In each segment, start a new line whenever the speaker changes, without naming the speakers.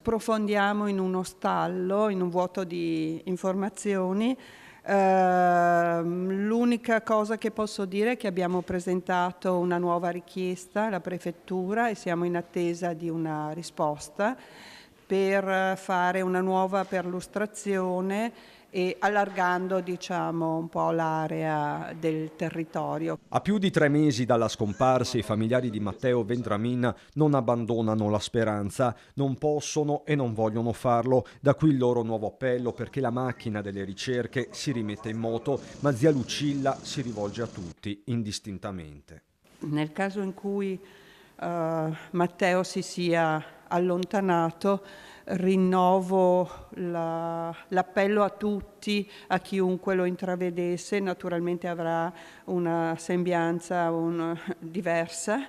sprofondiamo in uno stallo, in un vuoto di informazioni. L'unica cosa che posso dire è che abbiamo presentato una nuova richiesta alla prefettura e siamo in attesa di una risposta per fare una nuova perlustrazione e allargando, diciamo, un po' l'area del territorio.
A più di 3 mesi dalla scomparsa, i familiari di Matteo Vendramin non abbandonano la speranza, non possono e non vogliono farlo. Da qui il loro nuovo appello perché la macchina delle ricerche si rimetta in moto, ma zia Lucilla si rivolge a tutti indistintamente.
Nel caso in cui Matteo si sia allontanato, rinnovo l'appello a tutti, a chiunque lo intravedesse, naturalmente avrà una sembianza diversa,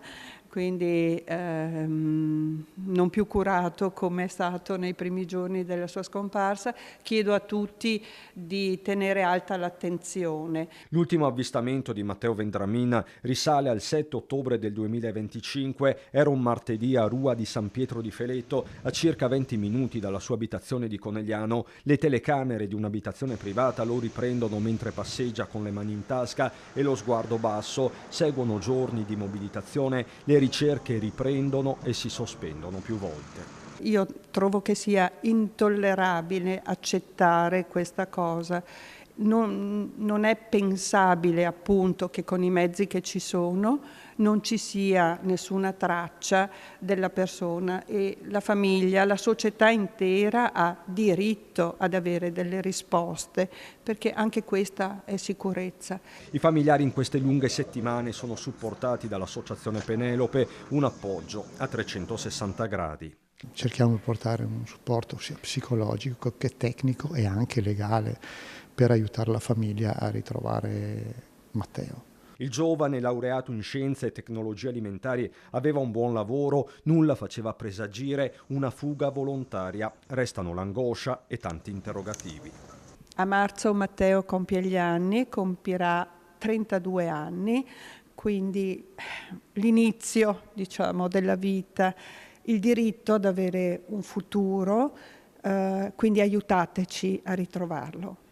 quindi non più curato come è stato nei primi giorni della sua scomparsa. Chiedo a tutti di tenere alta l'attenzione.
L'ultimo avvistamento di Matteo Vendramin risale al 7 ottobre del 2025, era un martedì a Rua di San Pietro di Feletto, a circa 20 minuti dalla sua abitazione di Conegliano. Le telecamere di un'abitazione privata lo riprendono mentre passeggia con le mani in tasca e lo sguardo basso. Seguono giorni di mobilitazione, le ricerche riprendono e si sospendono più volte.
Io trovo che sia intollerabile accettare questa cosa. Non è pensabile, appunto, che con i mezzi che ci sono non ci sia nessuna traccia della persona, e la famiglia, la società intera ha diritto ad avere delle risposte, perché anche questa è sicurezza.
I familiari in queste lunghe settimane sono supportati dall'Associazione Penelope, un appoggio a 360 gradi.
Cerchiamo di portare un supporto sia psicologico che tecnico e anche legale per aiutare la famiglia a ritrovare Matteo.
Il giovane, laureato in scienze e tecnologie alimentari, aveva un buon lavoro, nulla faceva presagire una fuga volontaria. Restano l'angoscia e tanti interrogativi.
A marzo Matteo compie gli anni, compirà 32 anni, quindi l'inizio, diciamo, della vita, il diritto ad avere un futuro, quindi aiutateci a ritrovarlo.